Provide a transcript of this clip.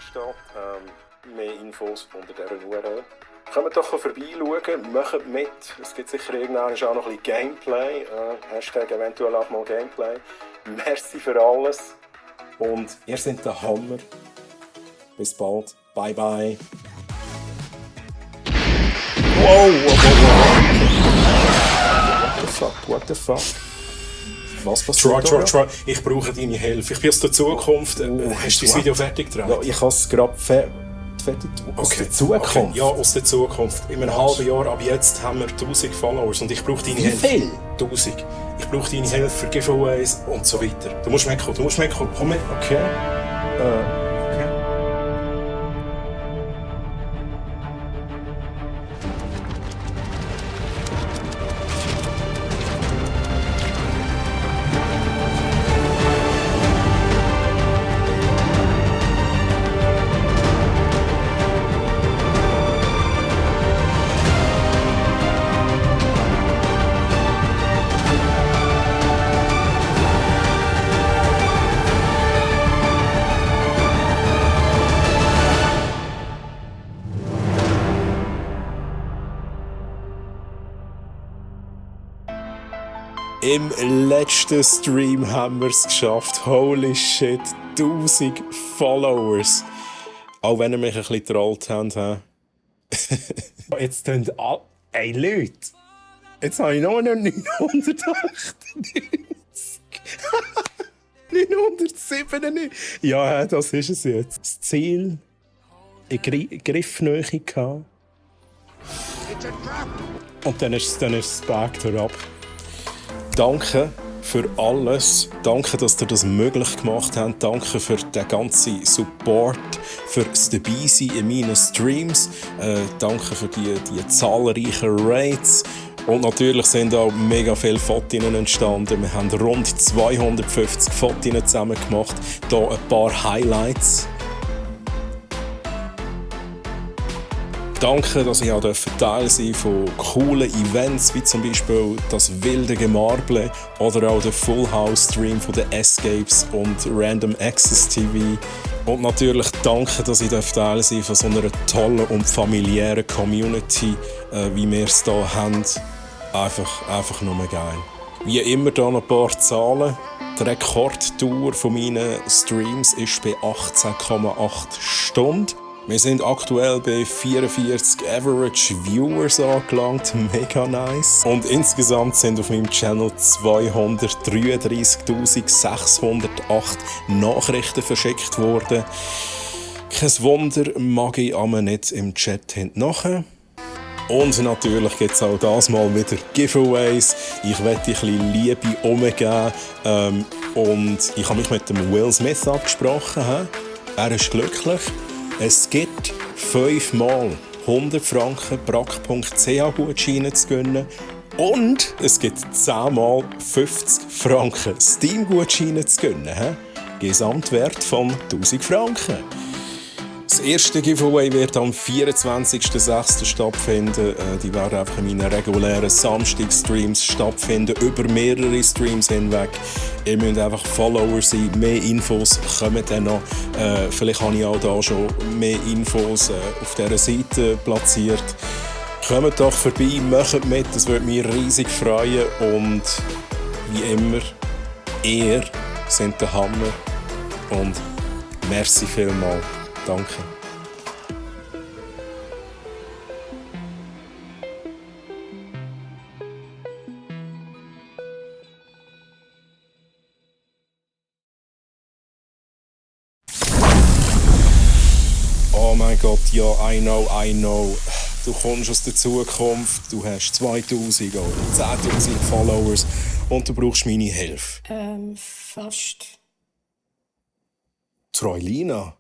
steht. Mehr Infos unter dieser URL. Kommt doch vorbeischauen, macht mit. Es gibt sicher irgendwann auch noch ein bisschen Gameplay. Hashtag eventuell auch mal Gameplay. Merci für alles. Und ihr seid der Hammer. Bis bald. Bye bye. Wow! What the fuck? Was passiert? Troy. Ich brauche deine Hilfe. Ich bin aus der Zukunft. Hast du das Video fertig gedreht? Ja, ich habe es gerade fertig. Aus der Zukunft? Okay. Ja, aus der Zukunft. In einem halben Jahr, ab jetzt haben wir 1000 Followers und ich brauche deine Hilfe. Wie viel? 1000. Ich brauche deine Hilfe für Giveaways und so weiter. Du musst mitkommen. Komm mit. Okay. Im letzten Stream haben wir es geschafft. Holy shit, 1000 Followers. Auch wenn ihr mich ein bisschen getrollt habt. Jetzt tun alle... Ey Leute! Jetzt habe ich noch 998. 997. Ja, das ist es jetzt. Das Ziel in Griffnähe gehabt. Und dann ist es back ab. Danke für alles. Danke, dass ihr das möglich gemacht habt. Danke für den ganzen Support, fürs Dabeisein in meinen Streams. Danke für die zahlreichen Raids. Und natürlich sind auch mega viele Fotos entstanden. Wir haben rund 250 Fotos zusammen gemacht. Hier ein paar Highlights. Danke, dass ich auch Teil sein von coolen Events, wie zum Beispiel das wilde Gemarble oder auch der Full House Stream von den Escapes und Random Access TV. Und natürlich danke, dass ich Teil sein von so einer tollen und familiären Community, wie wir es hier haben. Einfach nur geil. Wie immer hier noch ein paar Zahlen. Die Rekordtour von meinen Streams ist bei 18,8 Stunden. Wir sind aktuell bei 44 Average Viewers angelangt, mega nice. Und insgesamt sind auf meinem Channel 233.608 Nachrichten verschickt worden. Kein Wunder, mag ich aber nicht im Chat hinten. Und natürlich gibt es auch das mal wieder Giveaways. Ich werde ein bisschen Liebe umgeben. Und ich habe mich mit dem Will Smith abgesprochen. Er ist glücklich. Es gibt 5-mal 100 Franken Brack.ch Gutscheine zu gewinnen. Und es gibt 10-mal 50 Franken Steam-Gutscheine zu gewinnen. Gesamtwert von 1000 Franken. Das erste Giveaway wird am 24.06. stattfinden. Die werden einfach in meinen regulären Samstag-Streams stattfinden, über mehrere Streams hinweg. Ihr müsst einfach Follower sein, mehr Infos kommen dann noch. Vielleicht habe ich auch da schon mehr Infos auf dieser Seite platziert. Kommt doch vorbei, macht mit, das würde mich riesig freuen. Und wie immer, ihr seid der Hammer. Und merci vielmals. Danke. Oh mein Gott, ja, I know. Du kommst aus der Zukunft, du hast 2000 oder 10.000 Followers und du brauchst meine Hilfe. Fast. Troilina?